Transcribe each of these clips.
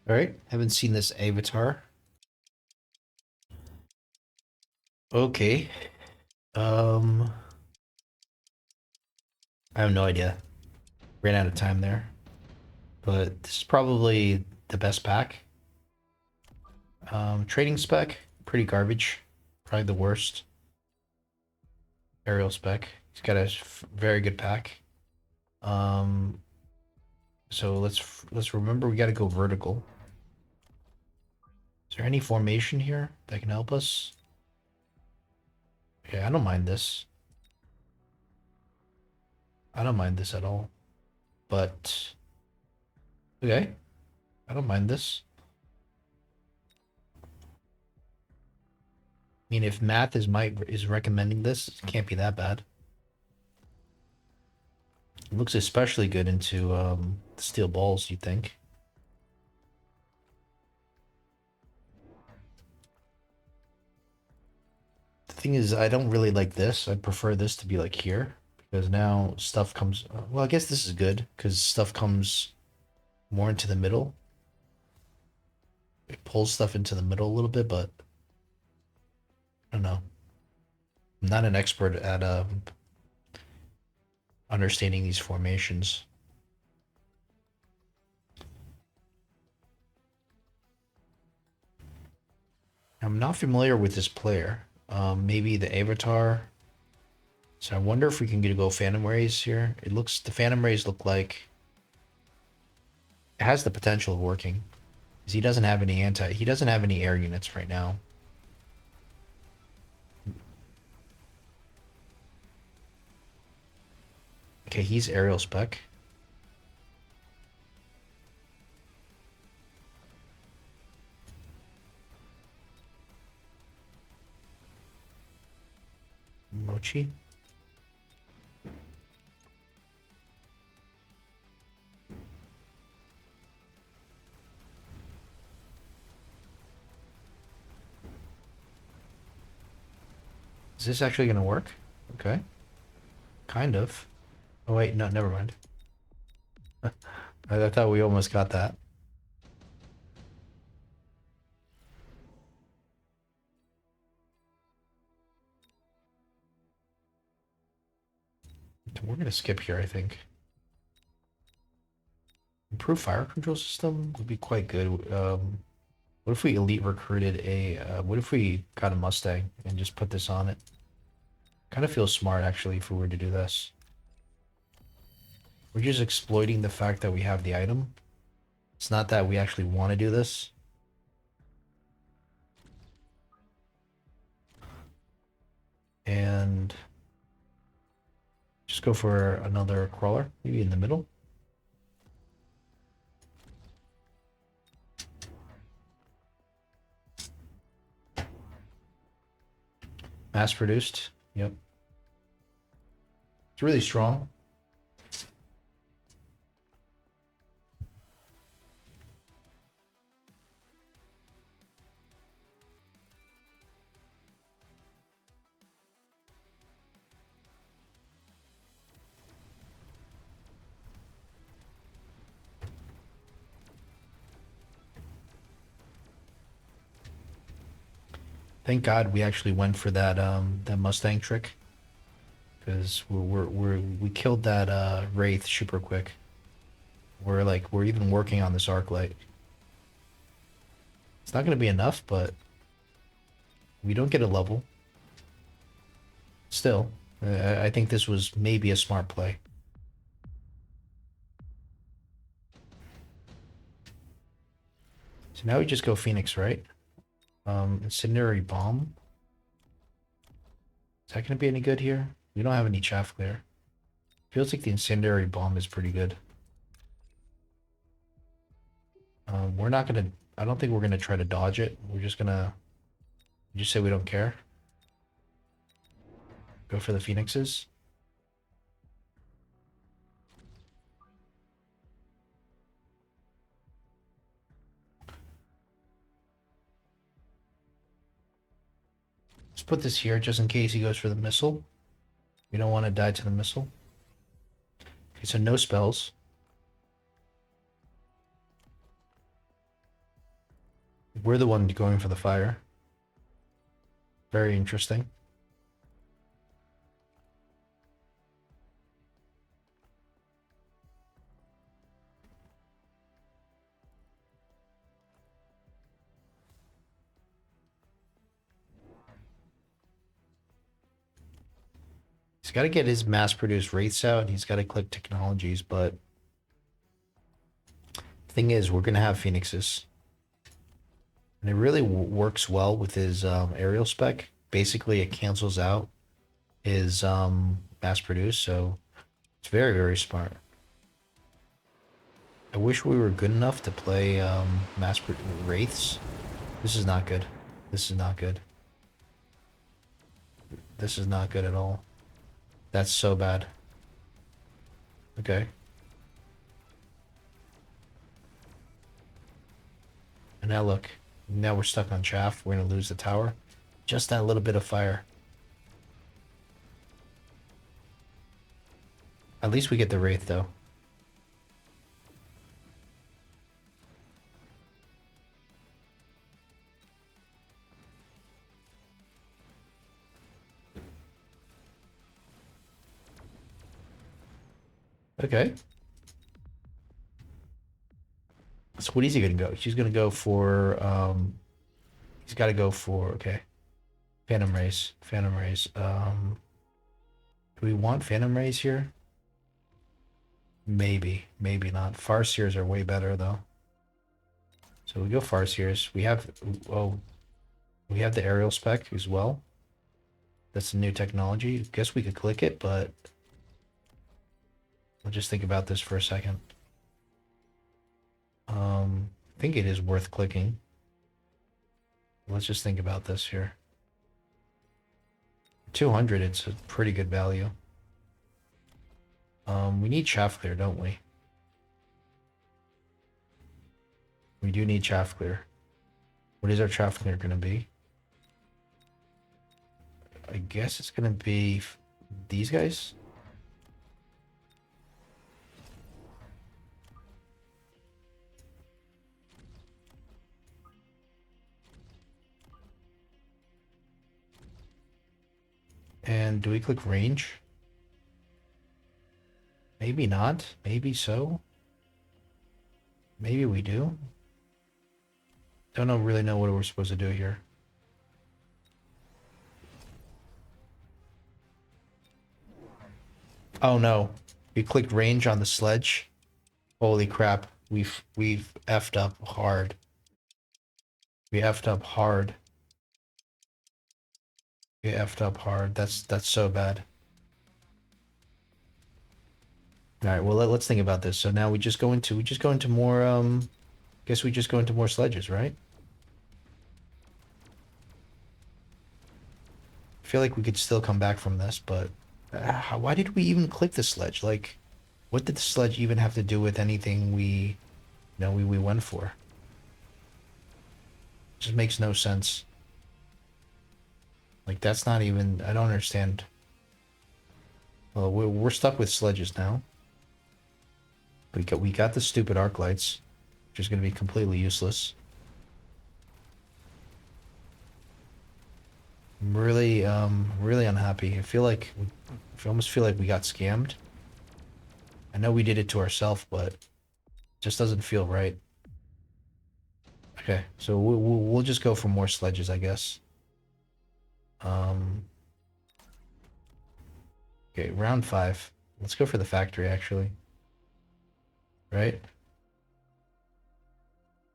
All right, haven't seen this avatar. Okay. Um, I have no idea. Ran out of time there, but this is probably the best pack. Trading spec, pretty garbage. Probably the worst. Aerial spec. He's got a very good pack. Um, so let's remember we got to go vertical. Is there any formation here that can help us? Okay, I don't mind this. I don't mind this at all. But okay, I don't mind this. I mean, if math is recommending this, it can't be that bad. It looks especially good into steel balls, you think? The thing is, I don't really like this. I'd prefer this to be like here because now stuff comes. Well, I guess this is good because stuff comes more into the middle. It pulls stuff into the middle a little bit, but I don't know. I'm not an expert at understanding these formations. I'm not familiar with this player. Maybe the avatar. So I wonder if we can go Phantom Rays here. It looks the Phantom Rays look like it has the potential of working. Because he doesn't have any air units right now. Okay, he's aerial spec. Mochi. Is this actually gonna work? Okay. Kind of. Oh wait, no, never mind. I thought we almost got that. We're gonna skip here, I think. Improved fire control system would be quite good. What if we elite recruited a? What if we got a Mustang and just put this on it? Kind of feels smart actually if we were to do this. We're just exploiting the fact that we have the item. It's not that we actually want to do this. And just go for another crawler, maybe in the middle. Mass produced. Yep. It's really strong. Thank God we actually went for that Mustang trick. Because we killed that Wraith super quick. We're even working on this arc light. It's not gonna be enough, but we don't get a level. Still, I think this was maybe a smart play. So now we just go Phoenix, right? Incendiary Bomb. Is that gonna be any good here? We don't have any chaff clear. Feels like the Incendiary Bomb is pretty good. We're not gonna. I don't think we're gonna try to dodge it. We're just gonna. Just say we don't care. Go for the Phoenixes. Let's put this here just in case he goes for the missile. We don't want to die to the missile. Okay, so no spells. We're the one going for the fire. Very interesting. He's got to get his mass-produced wraiths out. He's got to click technologies, but thing is, we're gonna have phoenixes, and it really works well with his aerial spec. Basically, it cancels out his mass-produced, so it's very, very smart. I wish we were good enough to play wraiths. This is not good. This is not good. This is not good at all. That's so bad. Okay. And now look. Now we're stuck on chaff. We're going to lose the tower. Just that little bit of fire. At least we get the wraith, though. Okay. So what is he gonna go? She's gonna go for he's gotta go for okay. Phantom Race. Phantom Race. Do we want Phantom Race here? Maybe. Maybe not. Farseers are way better though. So we go Farseers. We have we have the aerial spec as well. That's a new technology. Guess we could click it, but we'll just think about this for a second. I think it is worth clicking. Let's just think about this here. 200, it's a pretty good value. We need chaff clear, don't we? We do need chaff clear. What is our chaff clear going to be? I guess it's going to be these guys. And do we click range? Maybe not. Maybe so. Maybe we do. Don't really know what we're supposed to do here. Oh no. We clicked range on the sledge. Holy crap. We've effed up hard. We effed up hard. We effed up hard. That's so bad. All right, well let's think about this. So now we just go into more guess we just go into more sledges, right? I feel like we could still come back from this, but why did we even click the sledge? Like, what did the sledge even have to do with anything we went for? It just makes no sense. Like, that's not even, I don't understand. Well, we're stuck with sledges now. We got the stupid arc lights, which is going to be completely useless. I'm really unhappy. I almost feel like we got scammed. I know we did it to ourselves, but it just doesn't feel right. Okay, so we'll just go for more sledges, I guess. Okay, round 5. Let's go for the factory, actually. Right?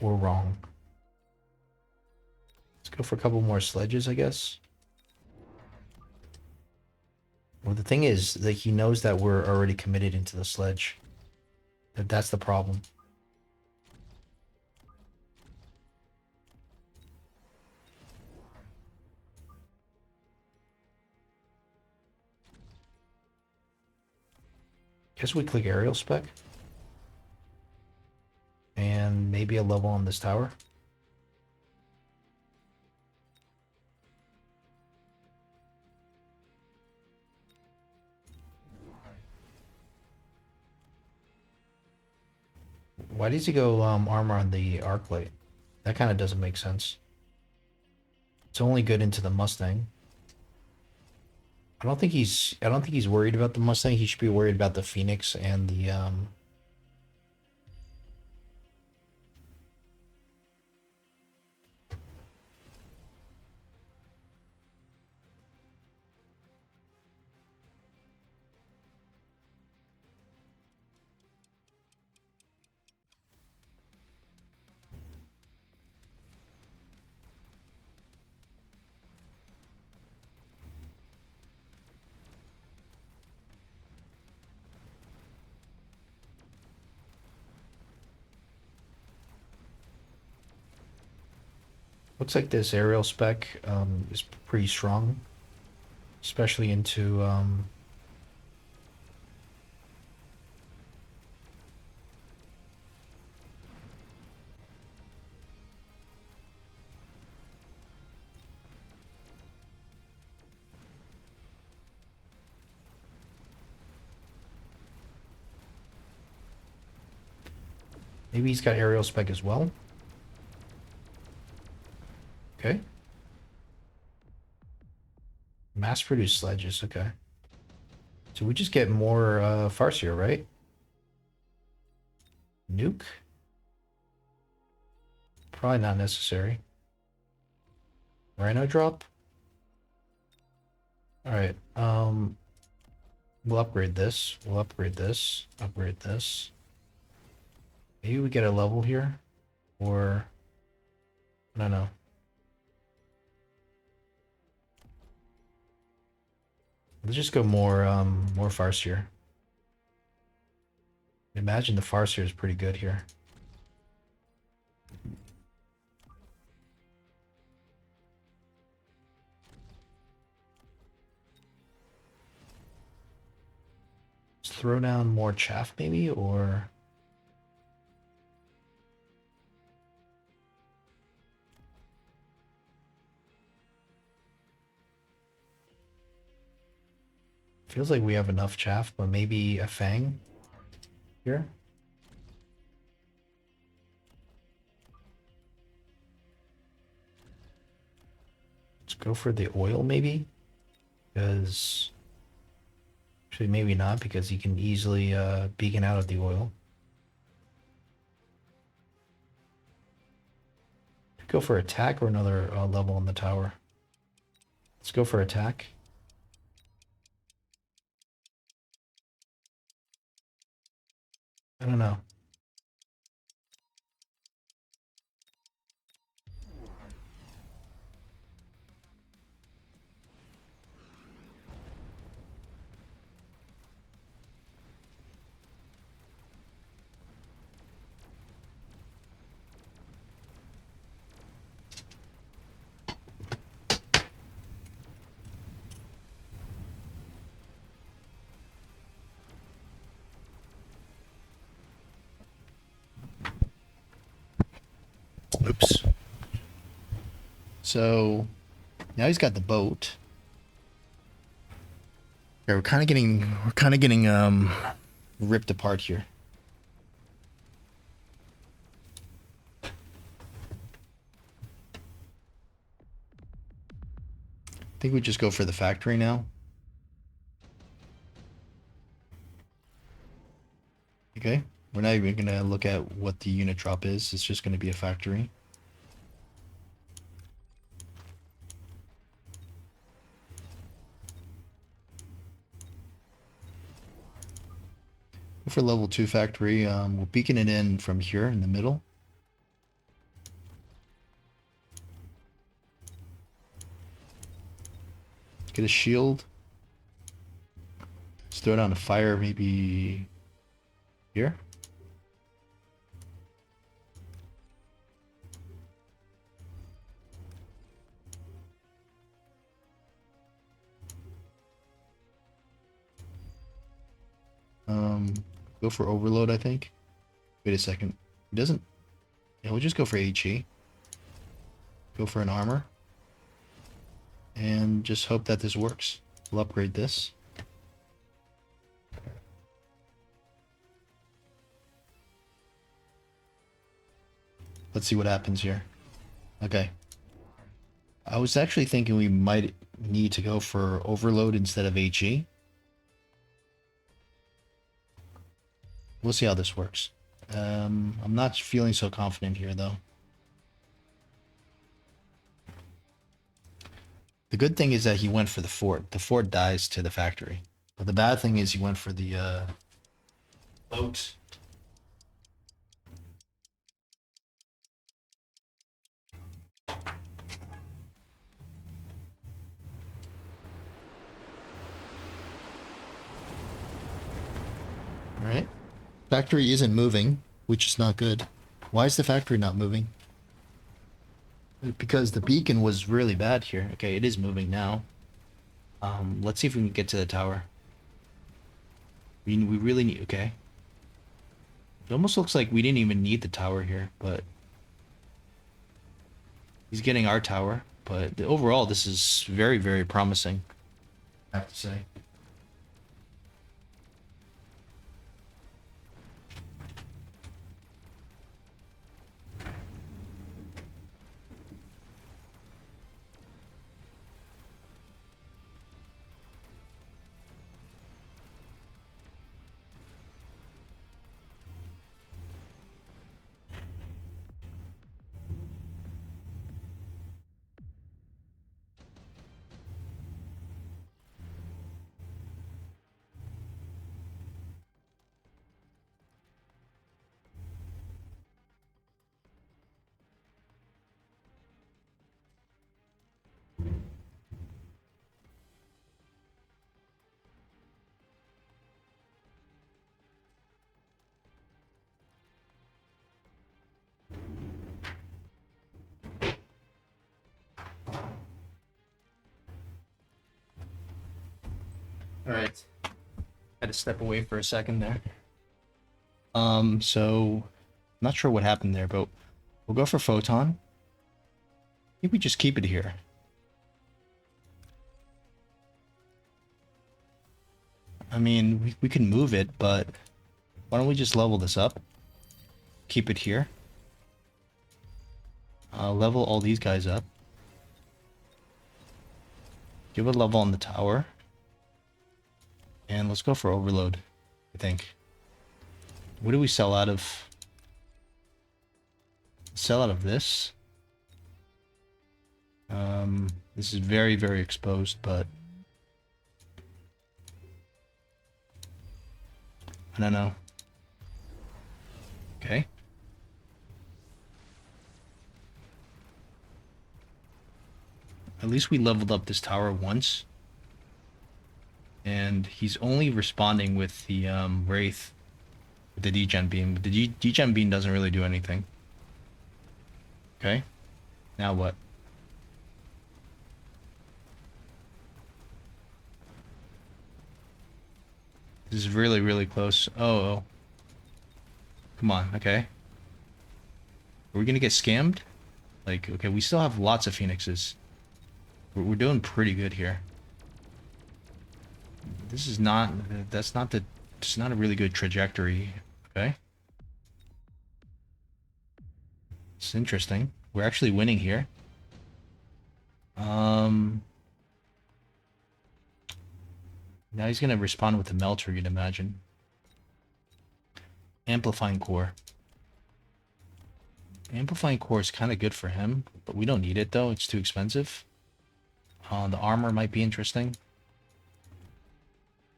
We're wrong. Let's go for a couple more sledges, I guess. Well, the thing is that he knows that we're already committed into the sledge. That's the problem. Guess we click aerial spec. And maybe a level on this tower. Why does he go armor on the arc light? That kind of doesn't make sense. It's only good into the Mustang. I don't think he's worried about the Mustang. He should be worried about the Phoenix and the looks like this aerial spec is pretty strong, especially into maybe he's got aerial spec as well. Okay. Mass-produced sledges, okay. So we just get more Farseer, right? Nuke? Probably not necessary. Rhino drop? Alright, we'll upgrade this. We'll upgrade this. Upgrade this. Maybe we get a level here? Or... I don't know. Let's just go more Farseer. Imagine the Farseer is pretty good here. Let's throw down more chaff maybe, or... Feels like we have enough chaff, but maybe a fang here. Let's go for the oil maybe, because actually maybe not, because you can easily beacon out of the oil. Go for attack or another level on the tower. Let's go for attack. I don't know. Oops. So now he's got the boat. Yeah, we're kind of getting ripped apart here. I think we just go for the factory now. Okay, we're not even gonna look at what the unit drop is. It's just gonna be a factory. For level 2 factory, we'll beacon it in from here in the middle. Get a shield. Let's throw down a fire maybe here. Go for overload, I think. Wait a second. It doesn't... Yeah, we'll just go for HE. Go for an armor. And just hope that this works. We'll upgrade this. Let's see what happens here. Okay. I was actually thinking we might need to go for overload instead of HE. We'll see how this works. I'm not feeling so confident here, though. The good thing is that he went for the fort. The fort dies to the factory. But the bad thing is he went for the boat. All right. Factory isn't moving, which is not good. Why is the factory not moving? Because the beacon was really bad here. Okay, it is moving now. Let's see if we can get to the tower. We really need... Okay. It almost looks like we didn't even need the tower here, but... He's getting our tower, but overall, this is very, very promising, I have to say. All right. Had to step away for a second there. So not sure what happened there, but we'll go for photon. I think we just keep it here. I mean, we can move it, but why don't we just level this up? Keep it here. Level all these guys up. Give a level on the tower. And let's go for overload, I think. What do we sell out of? Sell out of this. This is very, very exposed, but I don't know. Okay. At least we leveled up this tower once. And he's only responding with the Wraith with the degen beam. But the degen beam doesn't really do anything. Okay. Now what? This is really, really close. Oh. Come on, okay. Are we gonna get scammed? Like, okay, we still have lots of phoenixes. We're doing pretty good here. This is not... That's not the... It's not a really good trajectory. Okay. It's interesting. We're actually winning here. Now he's gonna respond with the melter, you'd imagine. Amplifying core. Amplifying core is kind of good for him, but we don't need it though. It's too expensive. The armor might be interesting.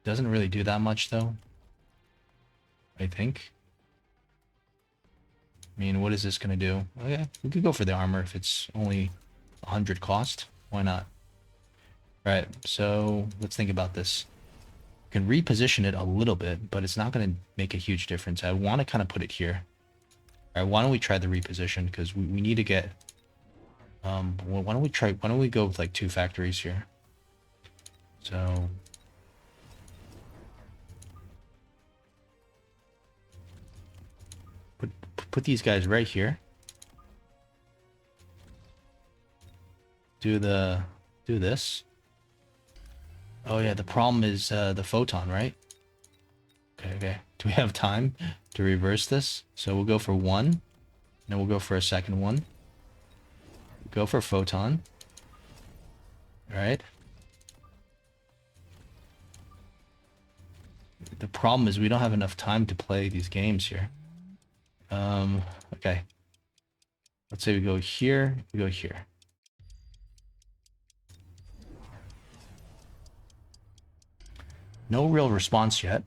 Doesn't really do that much though, I think. I mean, what is this gonna do? Okay, we could go for the armor if it's only 100 cost. Why not? Right, so let's think about this. We can reposition it a little bit, but it's not gonna make a huge difference. I want to kind of put it here. All right, why don't we try the reposition? Because we need to get... well, why don't we go with like 2 factories here? So... Put these guys right here. Do this. Oh yeah, the problem is the photon, right? Okay. Do we have time to reverse this? So we'll go for 1, and then we'll go for a second one. Go for Photon. All right. The problem is we don't have enough time to play these games here. Okay. Let's say we go here, we go here. No real response yet.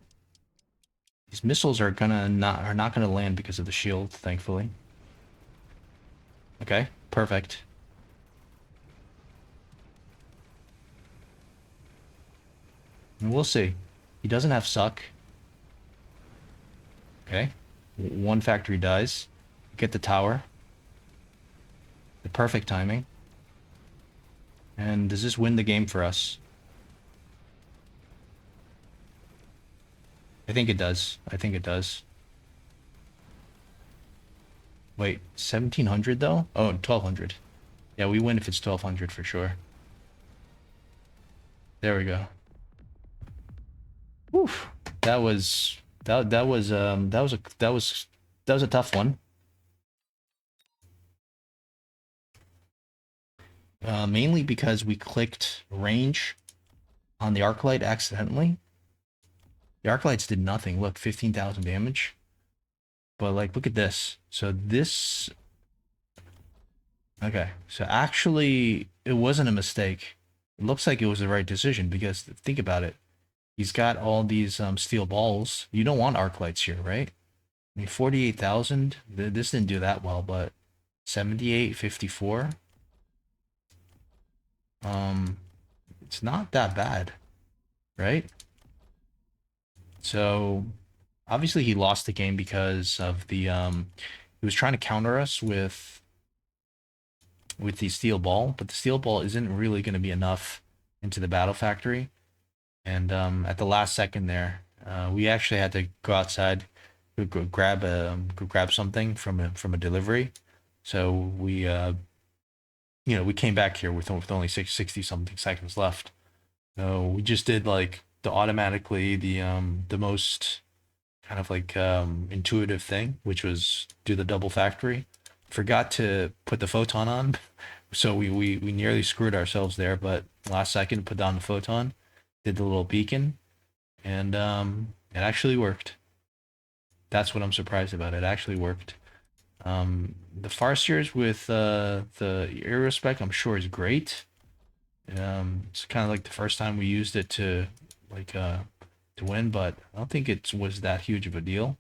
These missiles are not gonna land because of the shield, thankfully. Okay, perfect. And we'll see. He doesn't have suck. Okay. One factory dies. Get the tower. The perfect timing. And does this win the game for us? I think it does. I think it does. Wait, 1700 though? Oh, 1200. Yeah, we win if it's 1200 for sure. There we go. Oof. That was a tough one. Mainly because we clicked range on the arc light accidentally. The arc lights did nothing. Look, 15,000 damage. But like, look at this. So this. Okay, so actually, it wasn't a mistake. It looks like it was the right decision because think about it. He's got all these steel balls. You don't want arc lights here, right? I mean, 48,000. This didn't do that well, but 78, 54. It's not that bad, right? So obviously he lost the game because of the he was trying to counter us with the steel ball, but the steel ball isn't really going to be enough into the battle factory. And at the last second there, we actually had to go outside, grab something from a delivery. So we we came back here with only 60 something seconds left. So we just did like the most kind of like intuitive thing, which was do the double factory. Forgot to put the photon on, so we nearly screwed ourselves there. But last second, put down the photon, did the little beacon, and it actually worked. That's what I'm surprised about. It actually worked. The Farseers with the Aerospec, I'm sure is great. It's kind of like the first time we used it to like to win, but I don't think it was that huge of a deal.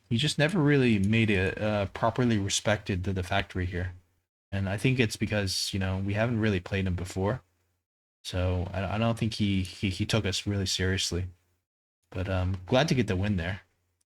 He just never really made it properly respected the factory here, and I think it's because we haven't really played him before, so I don't think he took us really seriously. But glad to get the win there.